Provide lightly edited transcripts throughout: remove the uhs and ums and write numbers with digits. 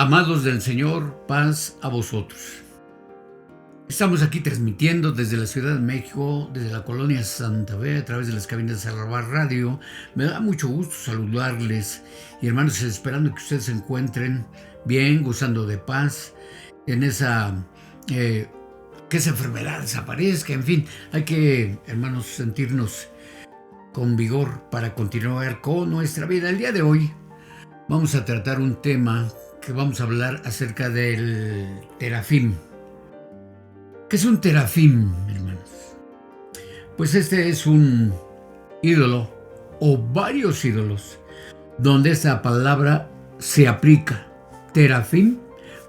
Amados del Señor, paz a vosotros. Estamos aquí transmitiendo desde la Ciudad de México, desde la colonia Santa Fe, a través de las cabinas de Salvar Radio. Me da mucho gusto saludarles y hermanos, esperando que ustedes se encuentren bien, gozando de paz, en que esa enfermedad desaparezca. En fin, hay que, hermanos, sentirnos con vigor para continuar con nuestra vida. El día de hoy vamos a tratar un tema que vamos a hablar acerca del terafim. ¿Qué es un terafim, hermanos? Pues este es un ídolo o varios ídolos donde esta palabra se aplica. Terafim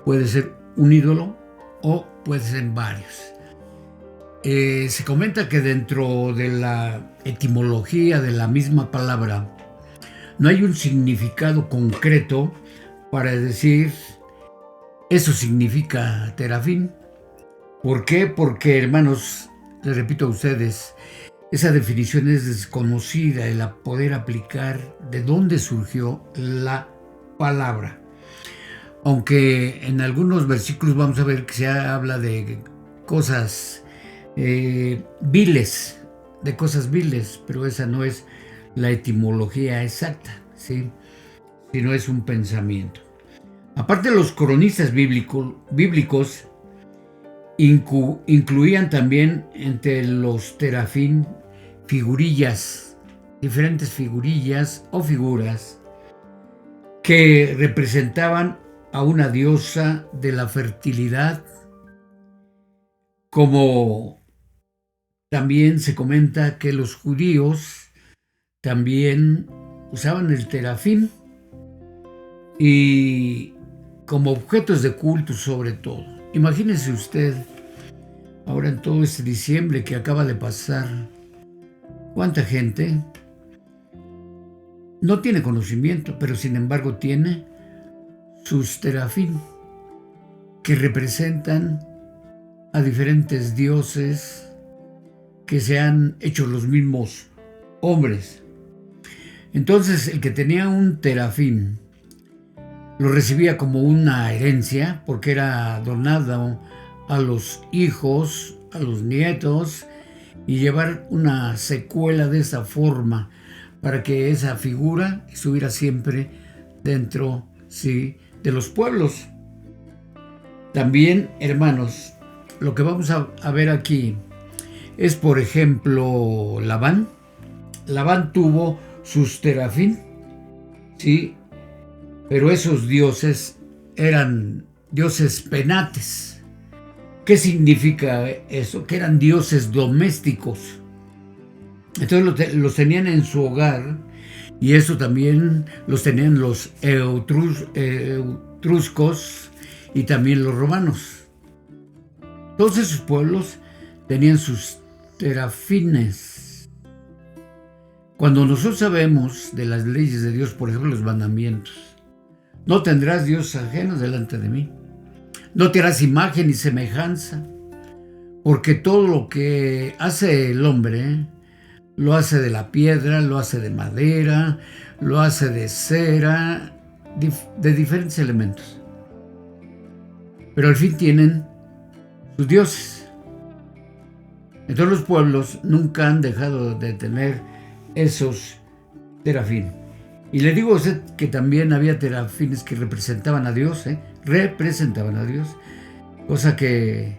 puede ser un ídolo o puede ser varios. Se comenta que dentro de la etimología de la misma palabra no hay un significado concreto para decir eso significa terafim. ¿Por qué? Porque, hermanos, les repito a ustedes, esa definición es desconocida, el poder aplicar de dónde surgió la palabra. Aunque en algunos versículos vamos a ver que se habla de cosas viles, pero esa no es la etimología exacta, ¿sí? Sino es un pensamiento. Aparte, los cronistas bíblicos incluían también entre los terafim figurillas, diferentes figurillas o figuras que representaban a una diosa de la fertilidad, como también se comenta que los judíos también usaban el terafim y como objetos de culto sobre todo. Imagínese usted, ahora en todo este diciembre que acaba de pasar, cuánta gente no tiene conocimiento, pero sin embargo tiene sus terafim que representan a diferentes dioses que se han hecho los mismos hombres. Entonces, el que tenía un terafim lo recibía como una herencia porque era donado a los hijos, a los nietos, y llevar una secuela de esa forma para que esa figura estuviera siempre dentro, sí, de los pueblos. También, hermanos, lo que vamos a ver aquí es, por ejemplo, Labán. Labán tuvo sus terafim, sí, pero esos dioses eran dioses penates. ¿Qué significa eso? Que eran dioses domésticos. Entonces los tenían en su hogar, y eso también los tenían los etruscos y también los romanos. Todos esos pueblos tenían sus terafines. Cuando nosotros sabemos de las leyes de Dios, por ejemplo, los mandamientos: no tendrás dioses ajenos delante de mí, no te harás imagen ni semejanza, porque todo lo que hace el hombre lo hace de la piedra, lo hace de madera, lo hace de cera, de diferentes elementos. Pero al fin tienen sus dioses. Entonces los pueblos nunca han dejado de tener esos terafim. Y le digo a usted que también había terafines que representaban a Dios, cosa que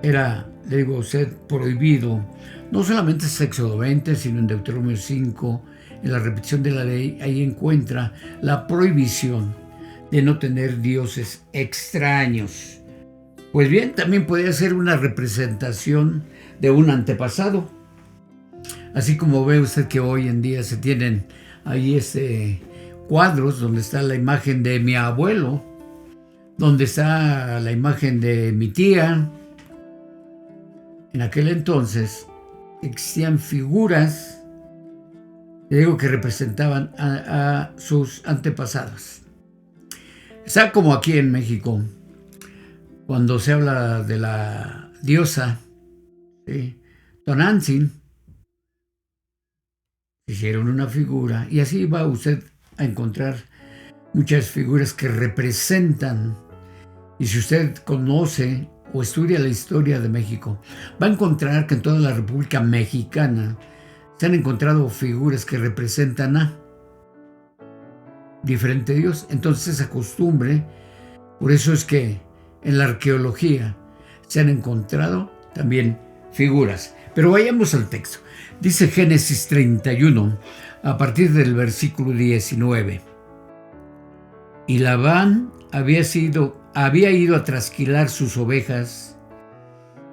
era, le digo a usted, prohibido. No solamente en Éxodo 20, sino en Deuteronomio 5, en la repetición de la ley, ahí encuentra la prohibición de no tener dioses extraños. Pues bien, también podría ser una representación de un antepasado. Así como ve usted que hoy en día se tienen ahí cuadros donde está la imagen de mi abuelo, donde está la imagen de mi tía. En aquel entonces existían figuras, le digo, que representaban a sus antepasados. Está como aquí en México, cuando se habla de la diosa, ¿sí?, Tonantzin, hicieron una figura, y así va usted a encontrar muchas figuras que representan, y si usted conoce o estudia la historia de México, va a encontrar que en toda la República Mexicana se han encontrado figuras que representan a diferente Dios. Entonces esa costumbre, por eso es que en la arqueología se han encontrado también figuras. Pero vayamos al texto. Dice Génesis 31, a partir del versículo 19. Y Labán había ido a trasquilar sus ovejas,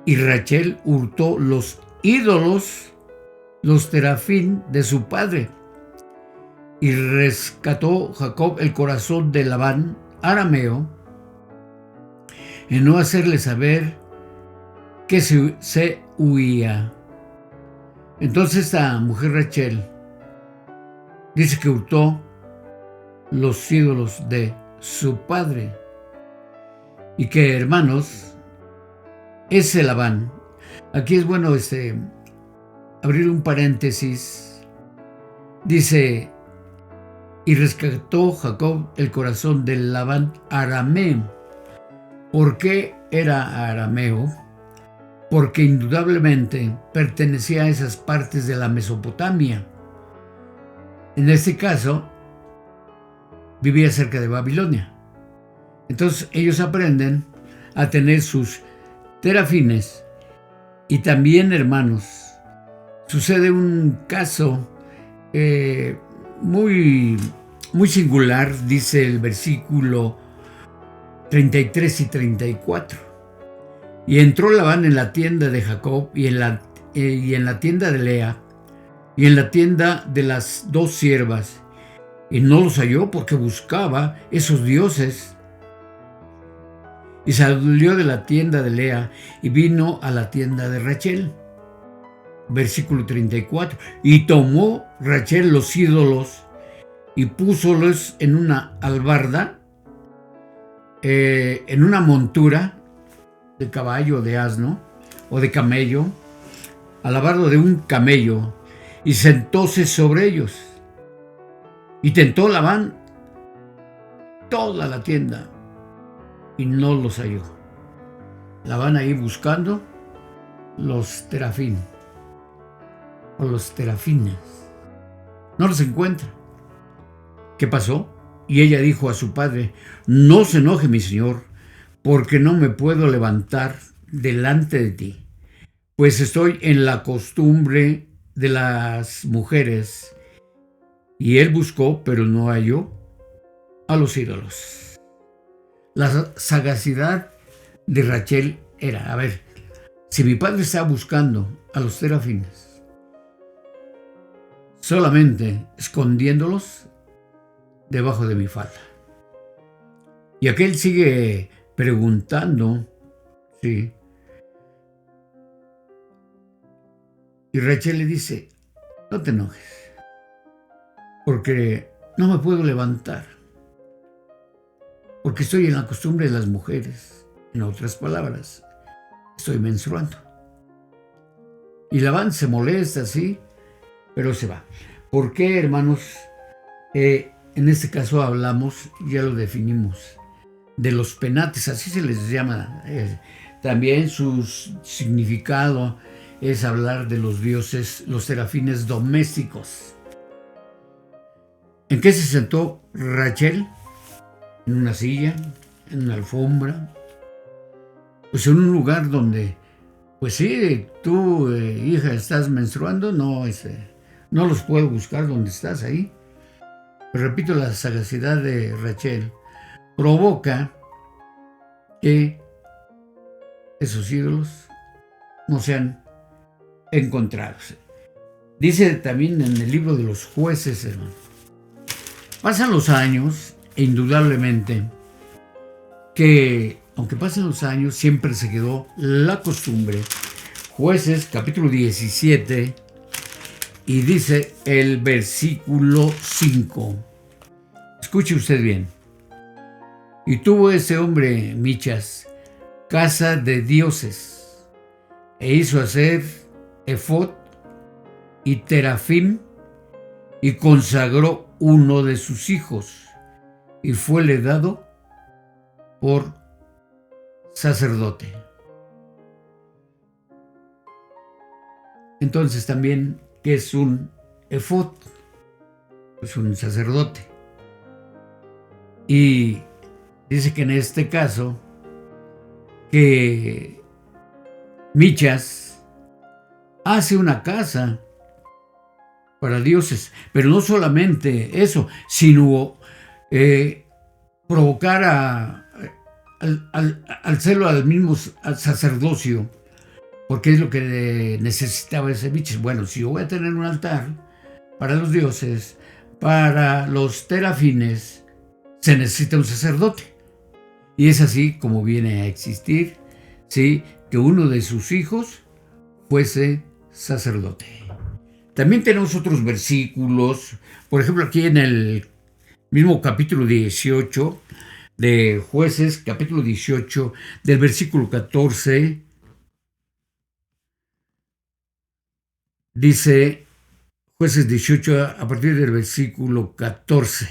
y Rachel hurtó los ídolos, los terafín de su padre. Y rescató Jacob el corazón de Labán, arameo, en no hacerle saber que se huía. Entonces esta mujer Rachel dice que hurtó los ídolos de su padre, y que, hermanos, ese Labán, aquí es bueno abrir un paréntesis, dice, y rescató Jacob el corazón de Labán arameo. ¿Por qué era arameo? Porque indudablemente pertenecía a esas partes de la Mesopotamia. En este caso, vivía cerca de Babilonia. Entonces ellos aprenden a tener sus terafines. Y también, hermanos, sucede un caso muy singular, dice el versículo 33 y 34. Y entró Labán en la tienda de Jacob y en la tienda de Lea y en la tienda de las dos siervas, y no los halló porque buscaba esos dioses. Y salió de la tienda de Lea y vino a la tienda de Rachel. Versículo 34. Y tomó Rachel los ídolos y púsolos en una albarda, en una montura de caballo, de asno o de camello, alabardo de un camello, y sentóse sobre ellos. Y tentó Labán toda la tienda y no los halló. Labán ahí buscando los terafín o los terafines. No los encuentra. ¿Qué pasó? Y ella dijo a su padre: no se enoje mi señor, porque no me puedo levantar delante de ti, pues estoy en la costumbre de las mujeres. Y él buscó, pero no halló a los ídolos. La sagacidad de Rachel era, a ver, si mi padre está buscando a los terafines, solamente escondiéndolos debajo de mi falda. Y aquel sigue preguntando, sí. Y Rachel le dice: no te enojes, porque no me puedo levantar, porque estoy en la costumbre de las mujeres. En otras palabras, estoy menstruando. Y Labán se molesta, sí, pero se va. ¿Por qué, hermanos? En este caso hablamos, ya lo definimos, de los penates, así se les llama. También su significado es hablar de los dioses, los serafines domésticos. ¿En qué se sentó Rachel? En una silla, en una alfombra, pues en un lugar donde, pues sí, tú, hija, estás menstruando, no los puedo buscar donde estás ahí. Pero repito, la sagacidad de Rachel provoca que esos ídolos no sean encontrados. Dice también en el libro de los Jueces, hermano. Pasan los años e indudablemente que, aunque pasen los años, siempre se quedó la costumbre. Jueces, capítulo 17, y dice el versículo 5. Escuche usted bien. Y tuvo ese hombre Michas, casa de dioses, e hizo hacer efod y terafim, y consagró uno de sus hijos, y fuele dado por sacerdote. Entonces también, ¿qué es un efod? Es un sacerdote. Y dice que en este caso, que Michas hace una casa para dioses, pero no solamente eso, sino provocar al celo al mismo sacerdocio, porque es lo que necesitaba ese Michas. Bueno, si yo voy a tener un altar para los dioses, para los terafines, se necesita un sacerdote. Y es así como viene a existir, ¿sí?, que uno de sus hijos fuese sacerdote. También tenemos otros versículos, por ejemplo, aquí en el mismo capítulo 18 de Jueces, capítulo 18, del versículo 14, dice Jueces 18 a partir del versículo 14.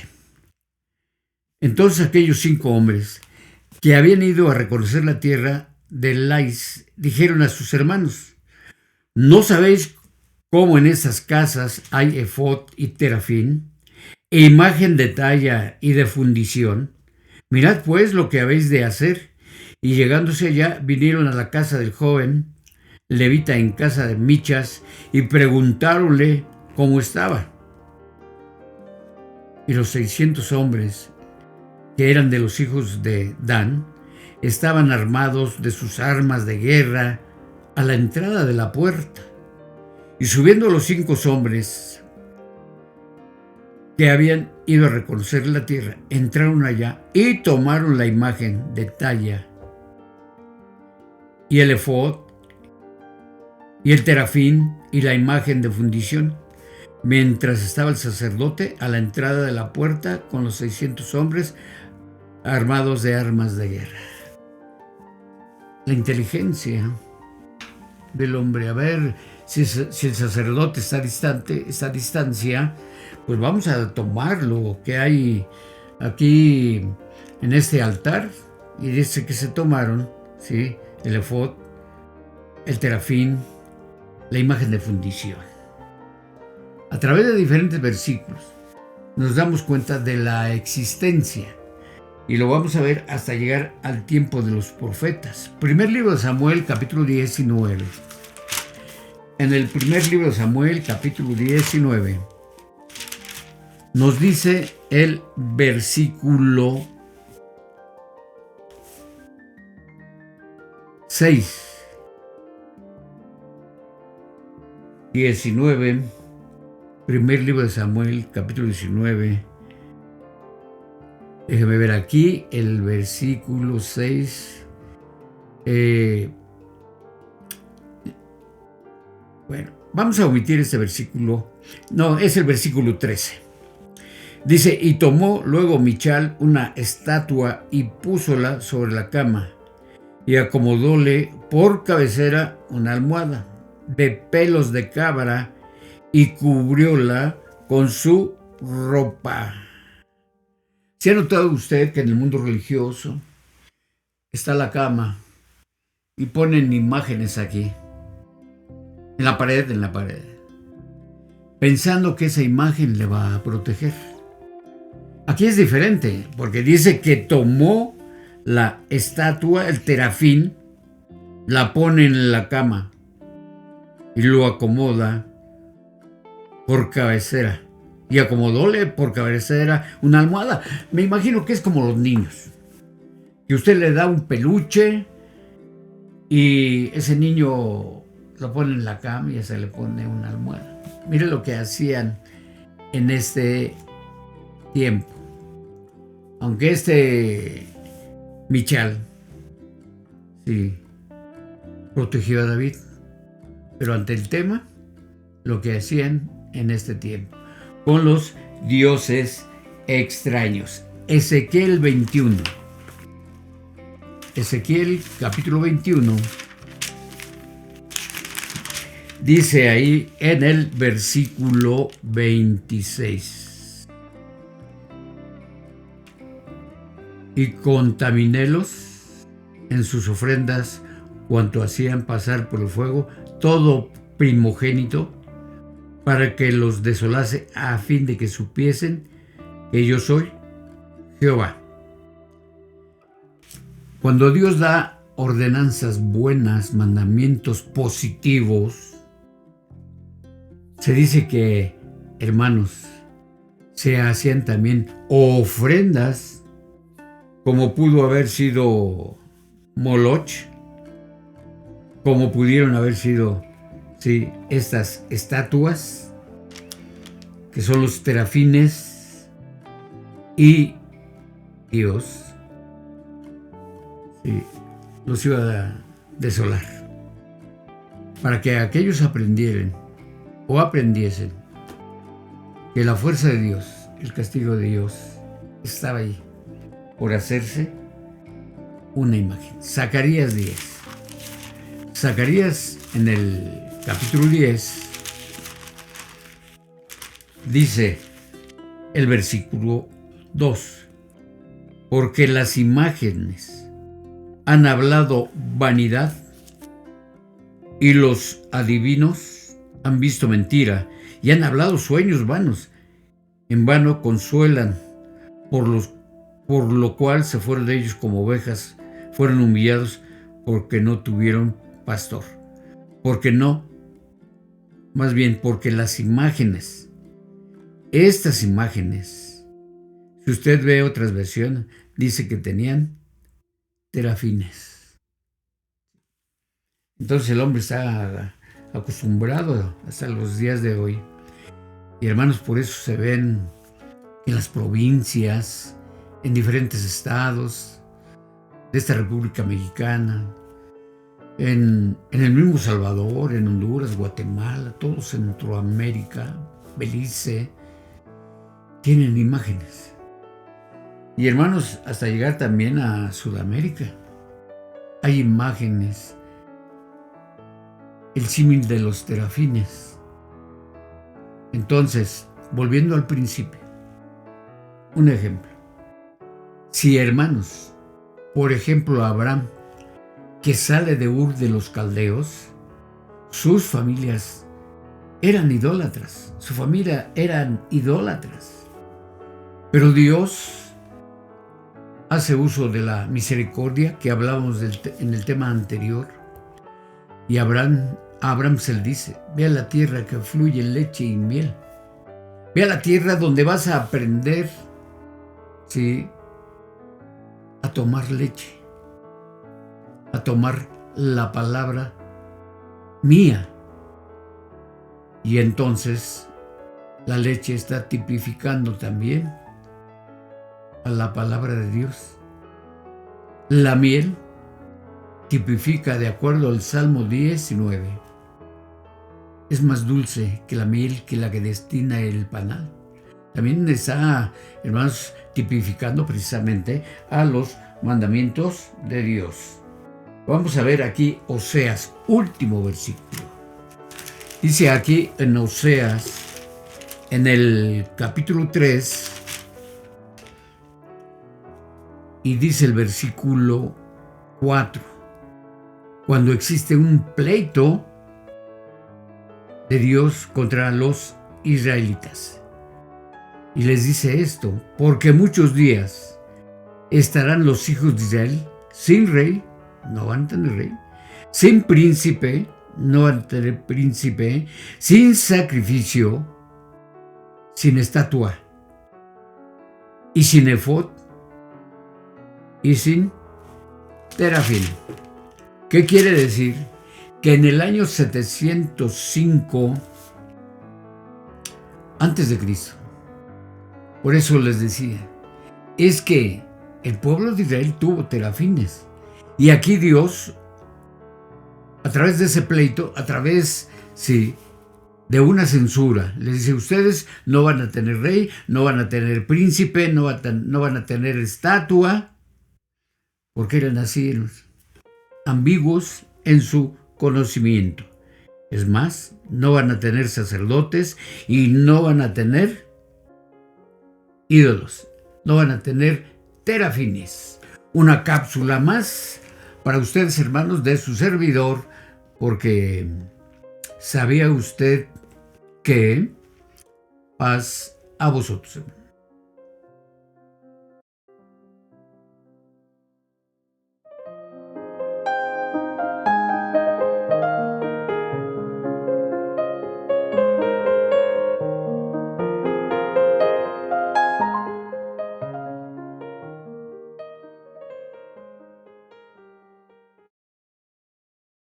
Entonces aquellos 5 hombres que habían ido a reconocer la tierra de Lais dijeron a sus hermanos: ¿no sabéis cómo en esas casas hay efod y terafín, e imagen de talla y de fundición? Mirad pues lo que habéis de hacer. Y llegándose allá, vinieron a la casa del joven levita en casa de Michas y preguntáronle cómo estaba. Y los 600 hombres que eran de los hijos de Dan estaban armados de sus armas de guerra a la entrada de la puerta. Y subiendo los 5 hombres que habían ido a reconocer la tierra, entraron allá y tomaron la imagen de talla y el efod y el terafín y la imagen de fundición, mientras estaba el sacerdote a la entrada de la puerta con los 600 hombres armados de armas de guerra. La inteligencia del hombre. A ver, si el sacerdote está a distancia, pues vamos a tomar lo que hay aquí en este altar. Y dice que se tomaron, ¿sí?, el efod, el terafín, la imagen de fundición. A través de diferentes versículos nos damos cuenta de la existencia, y lo vamos a ver hasta llegar al tiempo de los profetas. Primer libro de Samuel, capítulo 19. En el primer libro de Samuel, capítulo 19, nos dice el versículo 6. 19, primer libro de Samuel, capítulo 19. Déjeme ver aquí el versículo 6. Bueno, vamos a omitir este versículo. No, es el versículo 13. Dice: y tomó luego Michal una estatua y púsola sobre la cama, y acomodóle por cabecera una almohada de pelos de cabra, y cubrióla con su ropa. ¿Se ha notado usted que en el mundo religioso está la cama y ponen imágenes aquí, en la pared, pensando que esa imagen le va a proteger? Aquí es diferente, porque dice que tomó la estatua, el terafín, la pone en la cama y lo acomoda por cabecera. Y acomodóle por cabecera una almohada. Me imagino que es como los niños, que usted le da un peluche y ese niño lo pone en la cama y se le pone una almohada. Mire lo que hacían en este tiempo. Aunque Michal, sí, protegió a David, pero ante el tema, lo que hacían en este tiempo con los dioses extraños. Ezequiel 21. Ezequiel capítulo 21. Dice ahí en el versículo 26. y contaminélos en sus ofrendas cuanto hacían pasar por el fuego todo primogénito, para que los desolase, a fin de que supiesen que yo soy Jehová. Cuando Dios da ordenanzas buenas, mandamientos positivos, se dice que, hermanos, se hacían también ofrendas, como pudo haber sido Moloch, como pudieron haber sido, sí, estas estatuas, que son los terafines, y Dios, sí, los iba a desolar, para que aquellos aprendiesen que la fuerza de Dios, el castigo de Dios, estaba ahí por hacerse una imagen. Zacarías 10. Zacarías, en el capítulo 10, dice el versículo 2: porque las imágenes han hablado vanidad y los adivinos han visto mentira y han hablado sueños vanos. En vano consuelan, por lo cual se fueron de ellos como ovejas, fueron humillados porque no tuvieron pastor. Porque las imágenes, estas imágenes, si usted ve otras versiones, dice que tenían terafines. Entonces el hombre está acostumbrado hasta los días de hoy. Y hermanos, por eso se ven en las provincias, en diferentes estados de esta República Mexicana, en el mismo Salvador, en Honduras, Guatemala, todo Centroamérica, Belice, tienen imágenes. Y hermanos, hasta llegar también a Sudamérica, hay imágenes. El símil de los terafines. Entonces, volviendo al principio, un ejemplo. Si, hermanos, por ejemplo, Abraham, que sale de Ur de los Caldeos, sus familias eran idólatras, su familia eran idólatras. Pero Dios hace uso de la misericordia que hablábamos en el tema anterior, y a Abraham se le dice: ve a la tierra que fluye leche y miel. Ve a la tierra donde vas a aprender, ¿sí?, a tomar leche, a tomar la palabra mía. Y entonces la leche está tipificando también a la palabra de Dios. La miel tipifica, de acuerdo al Salmo 19, es más dulce que la miel, que la que destina el panal. También está, hermanos, tipificando precisamente a los mandamientos de Dios. Vamos a ver aquí Oseas, último versículo. Dice aquí en Oseas, en el capítulo 3, y dice el versículo 4, cuando existe un pleito de Dios contra los israelitas. Y les dice esto: porque muchos días estarán los hijos de Israel sin rey, no van a tener rey, sin príncipe, no van a tener príncipe, sin sacrificio, sin estatua, y sin efod, y sin terafín. ¿Qué quiere decir? Que en el año 705 antes de Cristo, por eso les decía, es que el pueblo de Israel tuvo terafines, y aquí Dios, a través de ese pleito, a través, sí, de una censura, les dice: ustedes no van a tener rey, no van a tener príncipe, no van a tener estatua, porque eran así, ambiguos en su conocimiento. Es más, no van a tener sacerdotes y no van a tener ídolos, no van a tener Terafines. Una cápsula más para ustedes, hermanos, de su servidor, porque ¿sabía usted que paz a vosotros, hermanos?